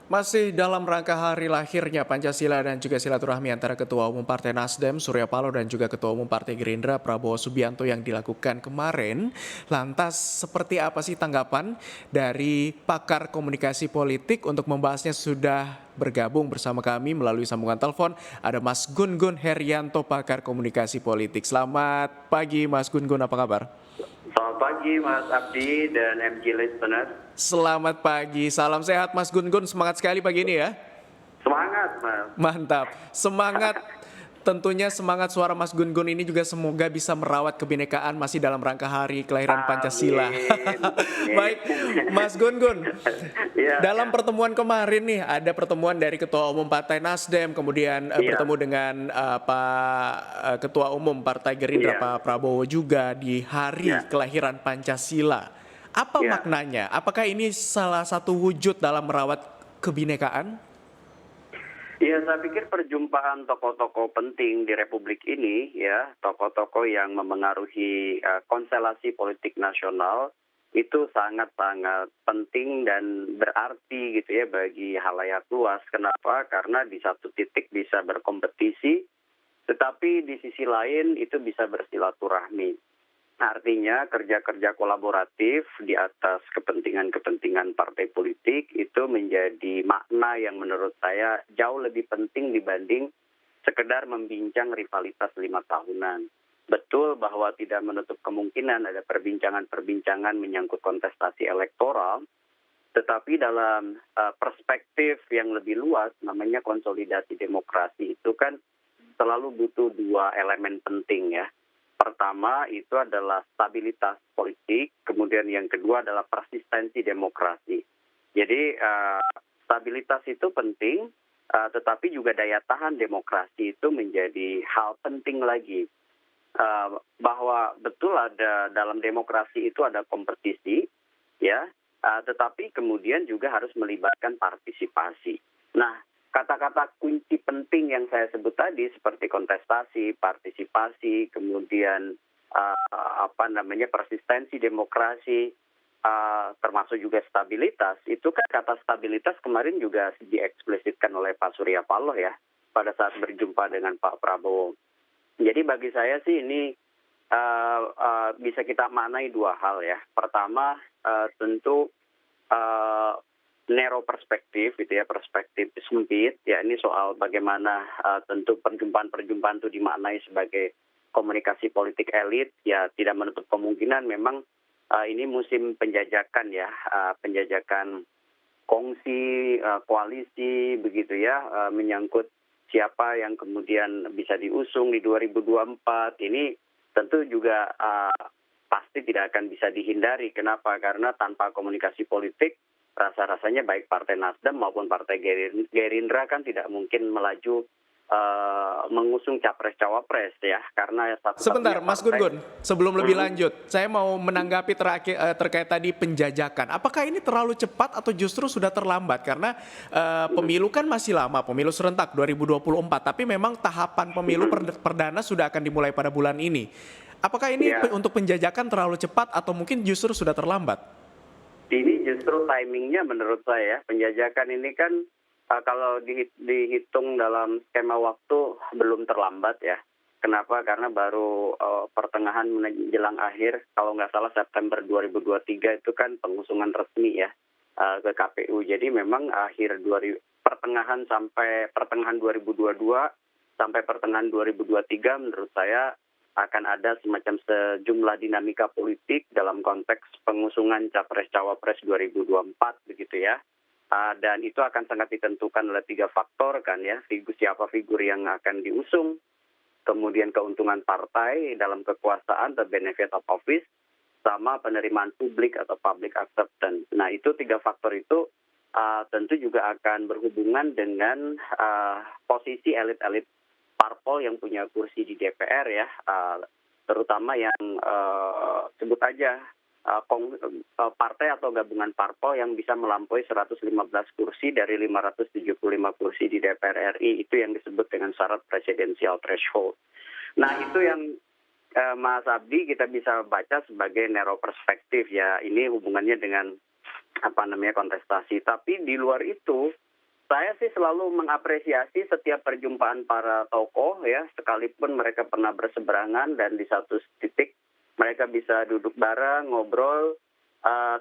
Masih dalam rangka hari lahirnya Pancasila dan juga silaturahmi antara Ketua Umum Partai Nasdem Surya Paloh dan juga Ketua Umum Partai Gerindra Prabowo Subianto yang dilakukan kemarin. Lantas seperti apa sih tanggapan dari pakar komunikasi politik? Untuk membahasnya sudah bergabung bersama kami melalui sambungan telepon. Ada Mas Gun Gun Herianto, pakar komunikasi politik. Selamat pagi Mas Gun Gun, apa kabar? Selamat pagi Mas Abdi dan MG Listeners. Selamat pagi, salam sehat Mas Gun Gun, semangat sekali pagi ini ya. Semangat Mas. Mantap, semangat. Tentunya semangat suara Mas Gun Gun ini juga semoga bisa merawat kebinekaan masih dalam rangka hari kelahiran Pancasila. Amin. Baik, Mas Gun Gun. Iya, ya. Dalam pertemuan kemarin nih, ada pertemuan dari Ketua Umum Partai Nasdem, kemudian Iya, bertemu dengan Pak Ketua Umum Partai Gerindra, iya, Pak Prabowo juga di hari iya, kelahiran Pancasila. Apa iya. maknanya? Apakah ini salah satu wujud dalam merawat kebinekaan? Iya, saya pikir perjumpaan tokoh-tokoh penting di Republik ini, ya, tokoh-tokoh yang memengaruhi konstelasi politik nasional itu sangat-sangat penting dan berarti gitu ya bagi halayak luas. Kenapa? Karena di satu titik bisa berkompetisi, tetapi di sisi lain itu bisa bersilaturahmi. Artinya kerja-kerja kolaboratif di atas kepentingan-kepentingan partai politik itu menjadi makna yang menurut saya jauh lebih penting dibanding sekedar membincang rivalitas 5 tahunan. Betul bahwa tidak menutup kemungkinan ada perbincangan-perbincangan menyangkut kontestasi elektoral, tetapi dalam perspektif yang lebih luas, namanya konsolidasi demokrasi itu kan selalu butuh dua elemen penting ya. Pertama itu adalah stabilitas politik, kemudian yang kedua adalah persistensi demokrasi. Jadi stabilitas itu penting, tetapi juga daya tahan demokrasi itu menjadi hal penting lagi. Bahwa betul ada dalam demokrasi itu ada kompetisi, ya, tetapi kemudian juga harus melibatkan partisipasi. Nah, kata-kata kunci penting yang saya sebut tadi seperti kontestasi, partisipasi, kemudian persistensi demokrasi, termasuk juga stabilitas. Itu kan kata stabilitas kemarin juga dieksplisitkan oleh Pak Surya Paloh ya pada saat berjumpa dengan Pak Prabowo. Jadi bagi saya sih ini bisa kita maknai dua hal ya. Pertama tentu narrow perspektif gitu ya, perspektif sempit ya, ini soal bagaimana tentu perjumpaan-perjumpaan itu dimaknai sebagai komunikasi politik elit, ya tidak menutup kemungkinan memang ini musim penjajakan ya, penjajakan kongsi, koalisi begitu ya, menyangkut siapa yang kemudian bisa diusung di 2024 ini tentu juga pasti tidak akan bisa dihindari. Kenapa? Karena tanpa komunikasi politik rasa-rasanya baik Partai Nasdem maupun Partai Gerindra kan tidak mungkin melaju mengusung capres-cawapres ya, karena Sebentar, satu-satunya Mas Gun partai. Gun, sebelum lebih lanjut, saya mau menanggapi terkait tadi penjajakan. Apakah ini terlalu cepat atau justru sudah terlambat? Karena pemilu kan masih lama, pemilu serentak 2024, tapi memang tahapan pemilu perdana sudah akan dimulai pada bulan ini. Apakah ini Ya, untuk penjajakan terlalu cepat atau mungkin justru sudah terlambat? ini justru timingnya menurut saya, penjajakan ini kan kalau dihitung dalam skema waktu belum terlambat ya. Kenapa? Karena baru pertengahan menjelang akhir, kalau nggak salah September 2023 itu kan pengusungan resmi ya ke KPU. Jadi memang pertengahan sampai pertengahan 2022 sampai pertengahan 2023 menurut saya akan ada semacam sejumlah dinamika politik dalam konteks pengusungan Capres-Cawapres 2024 begitu ya. Dan itu akan sangat ditentukan oleh tiga faktor kan ya, siapa figur yang akan diusung, kemudian keuntungan partai dalam kekuasaan atau benefit of office, sama penerimaan publik atau public acceptance. Nah itu tiga faktor itu tentu juga akan berhubungan dengan posisi elit-elit parpol yang punya kursi di DPR ya, terutama yang sebut aja partai atau gabungan parpol yang bisa melampaui 115 kursi dari 575 kursi di DPR RI, itu yang disebut dengan syarat presidensial threshold. Nah itu yang Mas Abdi kita bisa baca sebagai narrow perspektif ya, ini hubungannya dengan kontestasi. Tapi di luar itu Saya sih selalu mengapresiasi setiap perjumpaan para tokoh ya, sekalipun mereka pernah berseberangan dan di satu titik mereka bisa duduk bareng, ngobrol,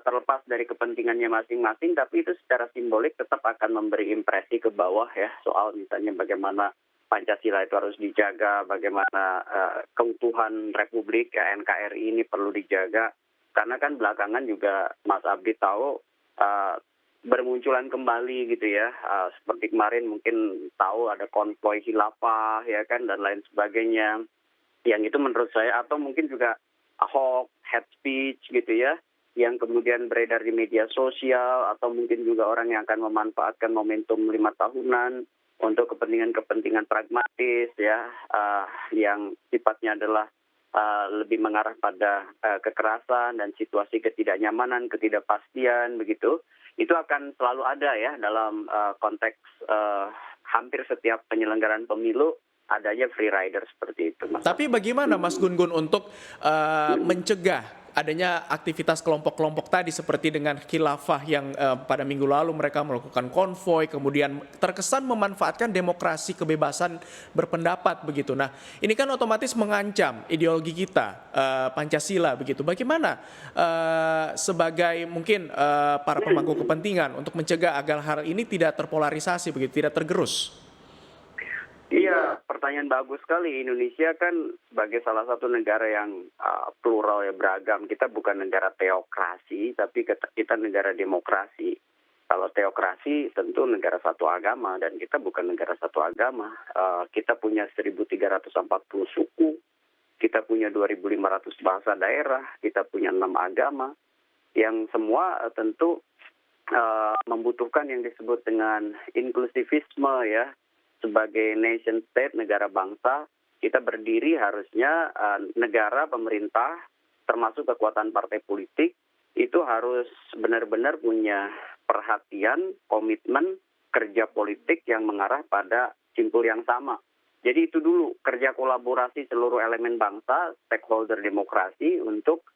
terlepas dari kepentingannya masing-masing, tapi itu secara simbolik tetap akan memberi impresi ke bawah ya, soal misalnya bagaimana Pancasila itu harus dijaga, bagaimana keutuhan Republik NKRI ini perlu dijaga. Karena kan belakangan juga Mas Abdi tahu bermunculan kembali gitu ya, seperti kemarin mungkin tahu ada konvoi khilafah ya kan dan lain sebagainya, yang itu menurut saya atau mungkin juga hoax, hate speech gitu ya, yang kemudian beredar di media sosial atau mungkin juga orang yang akan memanfaatkan momentum 5 tahunan untuk kepentingan-kepentingan pragmatis ya, yang sifatnya adalah lebih mengarah pada kekerasan dan situasi ketidaknyamanan, ketidakpastian begitu. Itu akan selalu ada ya dalam konteks hampir setiap penyelenggaraan pemilu adanya free rider seperti itu, Mas. Tapi bagaimana Mas Gun-Gun untuk mencegah adanya aktivitas kelompok-kelompok tadi seperti dengan khilafah yang pada minggu lalu mereka melakukan konvoi, kemudian terkesan memanfaatkan demokrasi kebebasan berpendapat begitu. Nah, ini kan otomatis mengancam ideologi kita Pancasila begitu. Bagaimana sebagai mungkin para pemangku kepentingan untuk mencegah agar hal ini tidak terpolarisasi begitu, tidak tergerus? Iya, pertanyaan bagus sekali. Indonesia kan sebagai salah satu negara yang plural ya, beragam. Kita bukan negara teokrasi, tapi kita negara demokrasi. Kalau teokrasi tentu negara satu agama, dan kita bukan negara satu agama. Kita punya 1.340 suku, kita punya 2.500 bahasa daerah, kita punya 6 agama, yang semua tentu membutuhkan yang disebut dengan inklusivisme ya. Sebagai nation state, negara bangsa, kita berdiri harusnya negara, pemerintah, termasuk kekuatan partai politik, itu harus benar-benar punya perhatian, komitmen, kerja politik yang mengarah pada simpul yang sama. Jadi itu dulu, kerja kolaborasi seluruh elemen bangsa, stakeholder demokrasi untuk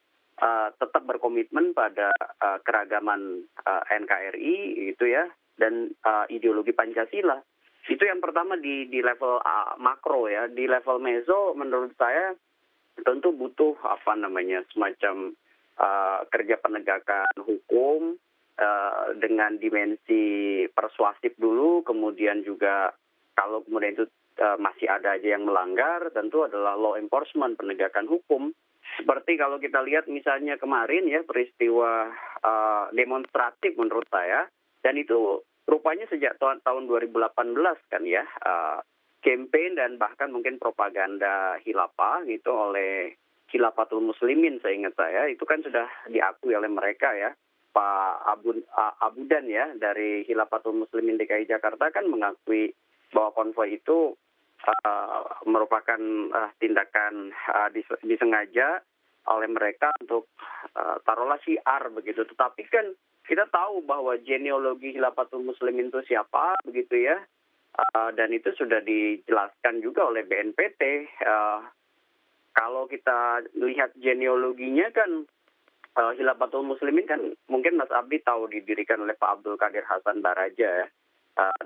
tetap berkomitmen pada keragaman NKRI gitu ya, dan ideologi Pancasila. Itu yang pertama di level makro ya. Di level meso menurut saya tentu butuh semacam kerja penegakan hukum dengan dimensi persuasif dulu, kemudian juga kalau kemudian itu masih ada aja yang melanggar, tentu adalah law enforcement, penegakan hukum. Seperti kalau kita lihat misalnya kemarin ya, peristiwa demonstratif menurut saya, dan itu rupanya sejak tahun 2018 kan ya, campaign dan bahkan mungkin propaganda khilafah gitu oleh Khilafatul Muslimin, seingat saya, itu kan sudah diakui oleh mereka ya. Pak Abudan ya dari Khilafatul Muslimin DKI Jakarta kan mengakui bahwa konvoi itu merupakan tindakan disengaja oleh mereka untuk taruhlah syiar begitu. Tetapi kan kita tahu bahwa genealogi Khilafatul Muslimin itu siapa begitu ya, dan itu sudah dijelaskan juga oleh BNPT. Kalau kita lihat genealoginya kan Khilafatul Muslimin kan mungkin Mas Abdi tahu didirikan oleh Pak Abdul Qadir Hasan Baraja ya,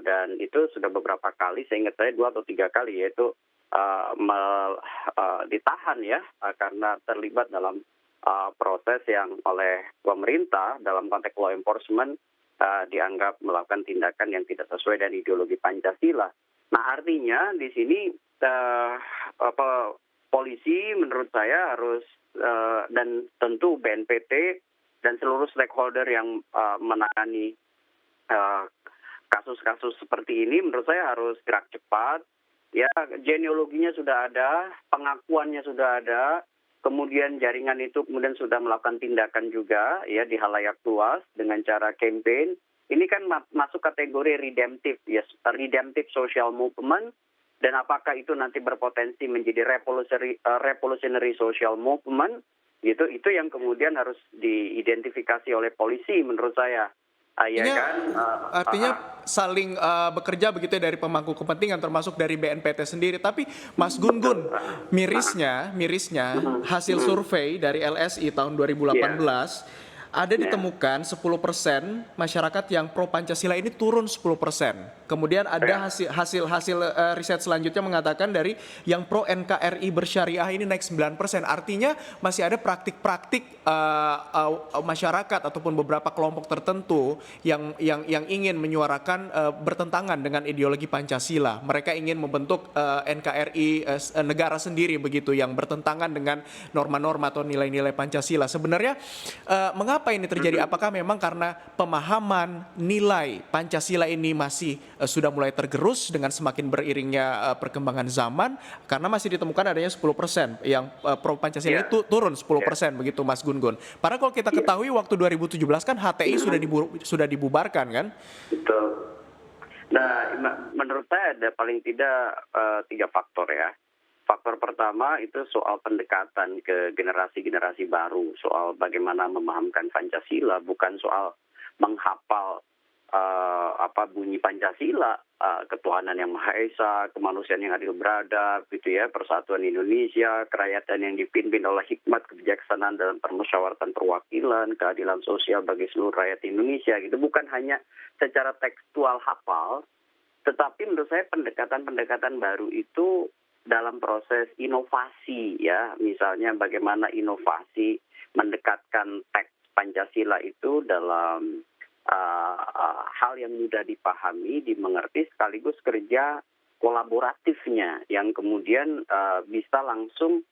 dan itu sudah beberapa kali, seingat saya 2 atau 3 kali yaitu ditahan ya karena terlibat dalam proses yang oleh pemerintah dalam konteks law enforcement dianggap melakukan tindakan yang tidak sesuai dengan ideologi Pancasila. Nah artinya di sini polisi menurut saya harus dan tentu BNPT dan seluruh stakeholder yang menangani kasus-kasus seperti ini menurut saya harus gerak cepat. Ya, genealoginya sudah ada, pengakuannya sudah ada, kemudian jaringan itu kemudian sudah melakukan tindakan juga ya di halayak luas dengan cara campaign. Ini kan masuk kategori redemptive, yes, redemptive social movement. Dan apakah itu nanti berpotensi menjadi revolutionary social movement? Gitu, itu yang kemudian harus diidentifikasi oleh polisi menurut saya. Ya kan? Artinya saling bekerja begitu ya dari pemangku kepentingan termasuk dari BNPT sendiri. Tapi Mas Gun-Gun, mirisnya hasil survei dari LSI tahun 2018 ada Ya, ditemukan 10% masyarakat yang pro Pancasila ini turun 10%. Kemudian ada ya. hasil riset selanjutnya mengatakan dari yang pro NKRI bersyariah ini naik 9%. Artinya masih ada praktik-praktik masyarakat ataupun beberapa kelompok tertentu yang ingin menyuarakan bertentangan dengan ideologi Pancasila. Mereka ingin membentuk NKRI negara sendiri begitu yang bertentangan dengan norma-norma atau nilai-nilai Pancasila. Sebenarnya mengapa ini terjadi? Apakah memang karena pemahaman nilai Pancasila ini masih sudah mulai tergerus dengan semakin beriringnya perkembangan zaman? Karena masih ditemukan adanya 10% yang pro Pancasila Iya, itu turun iya, 10% begitu Mas Gun-Gun. Padahal kalau kita iya. ketahui waktu 2017 kan HTI sudah dibubarkan kan? Betul. Nah, menurut saya ada paling tidak tiga faktor ya. Faktor pertama itu soal pendekatan ke generasi-generasi baru, soal bagaimana memahamkan Pancasila, bukan soal menghafal bunyi Pancasila, ketuhanan yang Maha Esa, kemanusiaan yang adil beradab, gitu ya, persatuan Indonesia, kerakyatan yang dipimpin oleh hikmat kebijaksanaan dalam permusyawaratan perwakilan, keadilan sosial bagi seluruh rakyat Indonesia, gitu. Bukan hanya secara tekstual hafal, tetapi menurut saya pendekatan-pendekatan baru itu dalam proses inovasi ya, misalnya bagaimana inovasi mendekatkan teks Pancasila itu dalam hal yang mudah dipahami, dimengerti, sekaligus kerja kolaboratifnya yang kemudian bisa langsung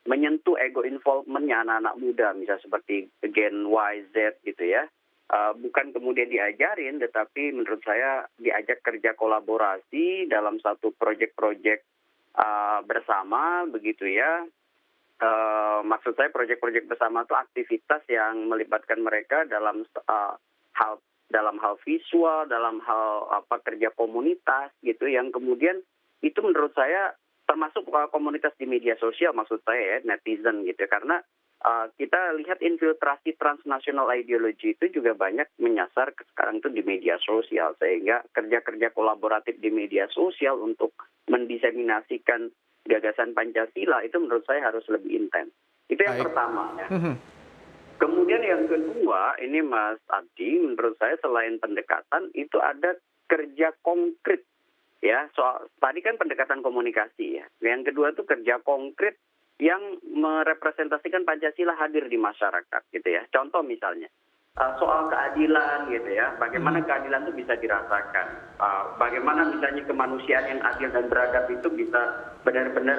menyentuh ego involvementnya anak-anak muda, misalnya seperti Gen Y, Z gitu ya. Bukan kemudian diajarin, tetapi menurut saya diajak kerja kolaborasi dalam satu proyek-proyek bersama begitu ya. Maksud saya proyek-proyek bersama itu aktivitas yang melibatkan mereka dalam hal visual, dalam hal kerja komunitas gitu, yang kemudian itu menurut saya termasuk komunitas di media sosial, maksud saya ya, netizen gitu, karena kita lihat infiltrasi transnasional ideologi itu juga banyak menyasar sekarang itu di media sosial, sehingga kerja-kerja kolaboratif di media sosial untuk mendiseminasikan gagasan Pancasila itu menurut saya harus lebih intens. Itu yang Baik. pertama ya. Kemudian yang kedua, ini Mas Abdi, menurut saya selain pendekatan itu ada kerja konkret ya. Soal tadi kan pendekatan komunikasi ya. Yang kedua itu kerja konkret yang merepresentasikan Pancasila hadir di masyarakat gitu ya. Contoh misalnya soal keadilan gitu ya, bagaimana keadilan itu bisa dirasakan, bagaimana misalnya kemanusiaan yang adil dan beradab itu bisa benar-benar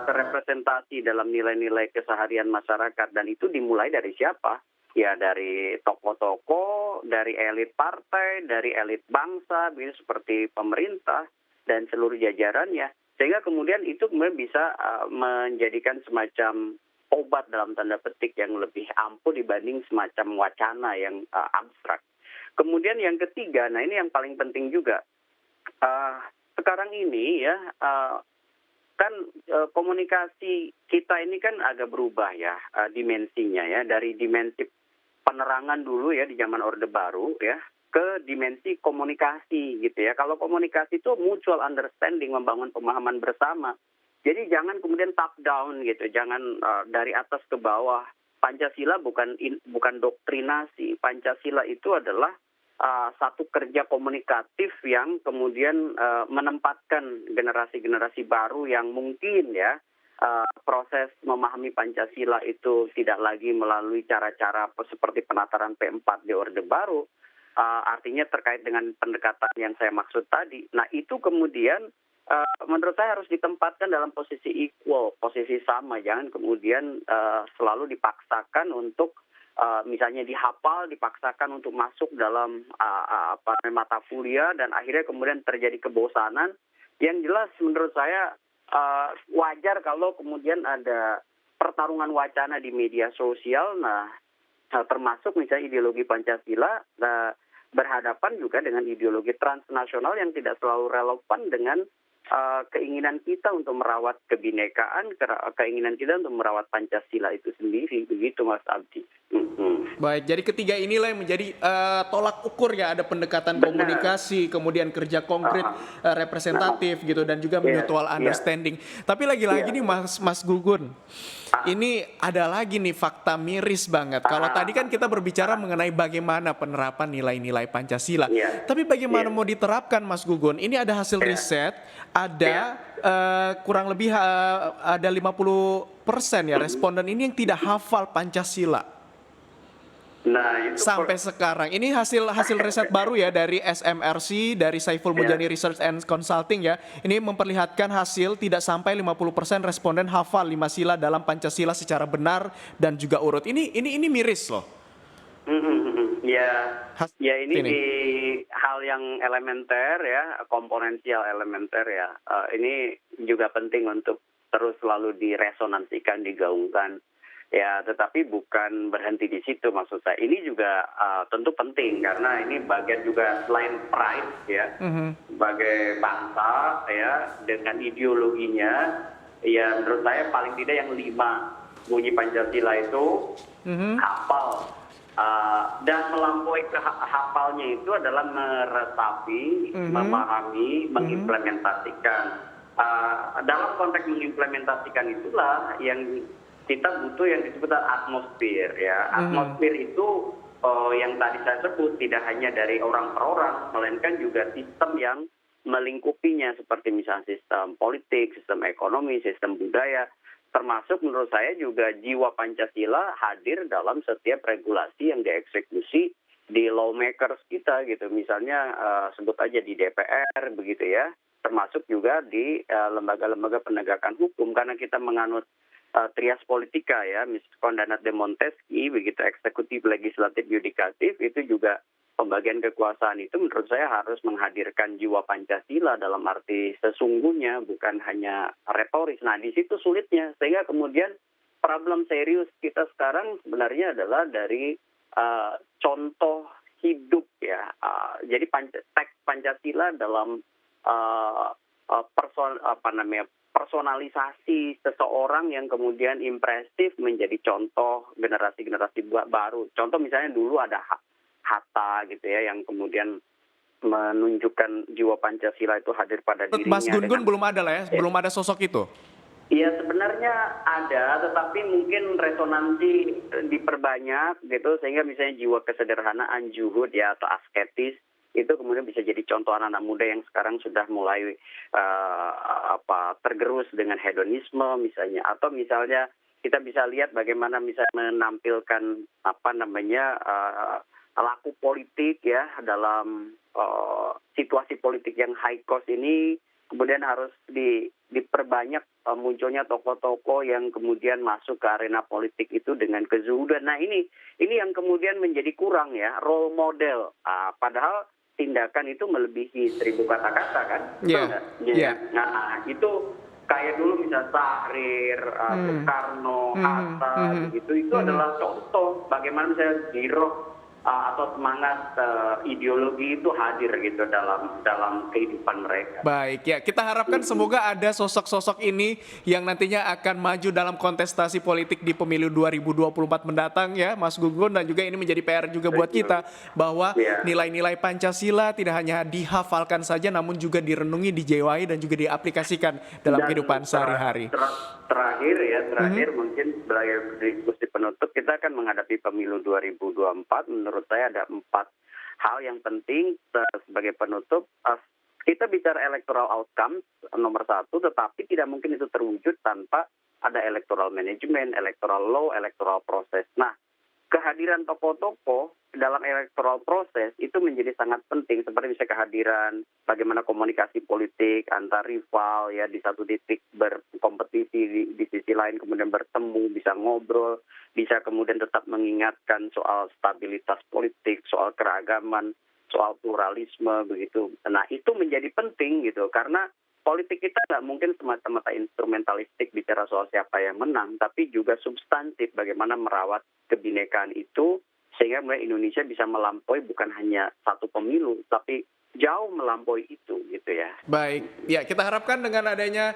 terrepresentasi dalam nilai-nilai keseharian masyarakat, dan itu dimulai dari siapa? Ya dari tokoh-tokoh, dari elit partai, dari elit bangsa, seperti pemerintah dan seluruh jajarannya. Sehingga kemudian itu kemudian bisa menjadikan semacam obat dalam tanda petik yang lebih ampuh dibanding semacam wacana yang abstrak. Kemudian yang ketiga, nah ini yang paling penting juga. Sekarang ini ya, kan komunikasi kita ini kan agak berubah ya dimensinya ya, dari dimensi penerangan dulu ya di zaman Orde Baru ya, ke dimensi komunikasi gitu ya. Kalau komunikasi itu mutual understanding, membangun pemahaman bersama. Jadi jangan kemudian top down gitu, jangan dari atas ke bawah. Pancasila bukan doktrinasi. Pancasila itu adalah satu kerja komunikatif yang kemudian menempatkan generasi-generasi baru yang mungkin ya proses memahami Pancasila itu tidak lagi melalui cara-cara seperti penataran P4 di Orde Baru. Artinya terkait dengan pendekatan yang saya maksud tadi. Nah itu kemudian menurut saya harus ditempatkan dalam posisi equal, posisi sama. Jangan kemudian selalu dipaksakan untuk misalnya dihafal, dipaksakan untuk masuk dalam mata kuliah, dan akhirnya kemudian terjadi kebosanan. Yang jelas menurut saya wajar kalau kemudian ada pertarungan wacana di media sosial. Nah, termasuk misalnya ideologi Pancasila berhadapan juga dengan ideologi transnasional yang tidak selalu relevan dengan keinginan kita untuk merawat kebinekaan, keinginan kita untuk merawat Pancasila itu sendiri. Begitu Mas Abdi. Mhm. Baik, jadi ketiga inilah yang menjadi tolak ukur ya, ada pendekatan Benar. komunikasi, kemudian kerja konkret, Heeh. Heeh. representatif gitu dan juga Iya, mutual iya, understanding. Tapi lagi-lagi iya. nih Mas Gugun, Ah, ini ada lagi nih fakta miris banget. Kalau tadi kan ah, kita berbicara ah. mengenai bagaimana penerapan nilai-nilai Pancasila, Iya, tapi bagaimana iya, mau diterapkan Mas Gugun? Ini ada hasil iya, riset, iya. ada kurang lebih ada 50% ya Mhm. responden ini yang tidak hafal Pancasila. Nah, itu Sampai sekarang. Ini hasil hasil riset baru ya dari SMRC, dari Saiful ya. Mujani Research and Consulting ya. Ini memperlihatkan hasil tidak sampai 50% responden hafal 5 sila dalam Pancasila secara benar dan juga urut. Ini miris loh. Mhm, mhm. Ya, Has ya ini ini. di hal yang elementer ya, komponensial elementer ya. Ini juga penting untuk terus selalu diresonansikan, digaungkan. Ya, tetapi bukan berhenti di situ maksud saya. Ini juga tentu penting karena ini bagian juga selain pride ya, Mhm, sebagai bangsa ya dengan ideologinya. Ya menurut saya paling tidak yang 5 bunyi Pancasila itu mhm, hafal. Dan melampaui hafalnya itu adalah meresapi, mhm, memahami, mhm, mengimplementasikan. Dalam konteks mengimplementasikan itulah yang kita butuh yang disebut atmosfer ya. mhm. Atmosfer itu yang tadi saya sebut tidak hanya dari orang per orang, melainkan juga sistem yang melingkupinya seperti misalnya sistem politik, sistem ekonomi, sistem budaya. Termasuk menurut saya juga jiwa Pancasila hadir dalam setiap regulasi yang dieksekusi di lawmakers kita gitu. Misalnya sebut aja di DPR begitu ya. Termasuk juga di lembaga-lembaga penegakan hukum karena kita menganut trias politika ya, miscondanat de Montesquieu begitu, eksekutif, legislatif, yudikatif itu juga pembagian kekuasaan itu menurut saya harus menghadirkan jiwa Pancasila dalam arti sesungguhnya, bukan hanya retoris. Nah, di situ sulitnya. Sehingga kemudian problem serius kita sekarang sebenarnya adalah dari contoh hidup ya. Jadi teks Pancasila dalam uh, personalisasi seseorang yang kemudian impresif menjadi contoh generasi-generasi baru. Contoh misalnya dulu ada Hatta gitu ya yang kemudian menunjukkan jiwa Pancasila itu hadir pada Menurut Mas dirinya Gun-gun dengan belum ada lah ya, ya, belum ada sosok itu? ya sebenarnya ada tetapi mungkin resonansi diperbanyak gitu sehingga misalnya jiwa kesederhanaan, juhud ya atau asketis itu kemudian bisa jadi contoh anak-anak muda yang sekarang sudah mulai tergerus dengan hedonisme misalnya, atau misalnya kita bisa lihat bagaimana misalnya menampilkan laku politik ya dalam situasi politik yang high cost ini, kemudian harus diperbanyak munculnya tokoh-tokoh yang kemudian masuk ke arena politik itu dengan kezuhudan. Nah ini yang kemudian menjadi kurang ya, role model. Padahal tindakan itu melebihi 1000 kata-kata kan, betul Iya, nggak? iya. Ya. Nah itu kayak dulu misalnya Tahrir, Mhm, Soekarno, mhm, Hatta, mhm, begitu itu mhm. adalah contoh bagaimana misalnya giroh atau semangat ideologi itu hadir gitu dalam kehidupan mereka. Baik, ya kita harapkan Mhm. semoga ada sosok-sosok ini yang nantinya akan maju dalam kontestasi politik di pemilu 2024 mendatang ya Mas Gugun, dan juga ini menjadi PR juga buat Betul. kita bahwa Ya. nilai-nilai Pancasila tidak hanya dihafalkan saja namun juga direnungi, dijiwai dan juga diaplikasikan dalam Dan kehidupan sehari-hari. terakhir Mhm. mungkin sebagai diskusi penutup kita akan menghadapi pemilu 2024. Menurut saya ada 4 hal yang penting sebagai penutup. Kita bicara electoral outcome nomor 1, tetapi tidak mungkin itu terwujud tanpa ada electoral management, electoral law, electoral process. Nah, kehadiran tokoh-tokoh dalam electoral proses itu menjadi sangat penting, seperti misalnya kehadiran bagaimana komunikasi politik antar rival ya di satu titik berkompetisi, di sisi lain kemudian bertemu, bisa ngobrol, bisa kemudian tetap mengingatkan soal stabilitas politik, soal keragaman, soal pluralisme begitu. Nah itu menjadi penting gitu karena politik kita nggak mungkin semata-mata instrumentalistik bicara soal siapa yang menang, tapi juga substantif bagaimana merawat kebinekaan itu sehingga Indonesia bisa melampaui bukan hanya satu pemilu, tapi jauh melampaui itu gitu ya. Baik, ya kita harapkan dengan adanya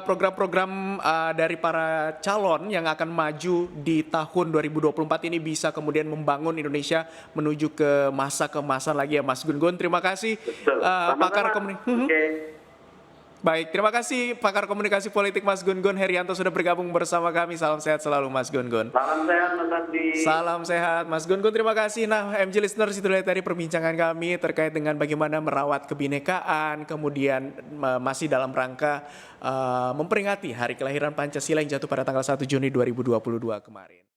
program-program dari para calon yang akan maju di tahun 2024 ini bisa kemudian membangun Indonesia menuju ke masa keemasan lagi ya Mas Gun-Gun. Terima kasih Betul. pakar Sama-sama. komunikasi. Oke. Baik, terima kasih pakar komunikasi politik Mas Gun-Gun Herianto sudah bergabung bersama kami. Salam sehat selalu Mas Gun-Gun. Salam sehat Mas Ardi. Salam sehat Mas Gun-Gun, terima kasih. Nah MG Listeners, itu tadi perbincangan kami terkait dengan bagaimana merawat kebinekaan, kemudian masih dalam rangka memperingati hari kelahiran Pancasila yang jatuh pada tanggal 1 Juni 2022 kemarin.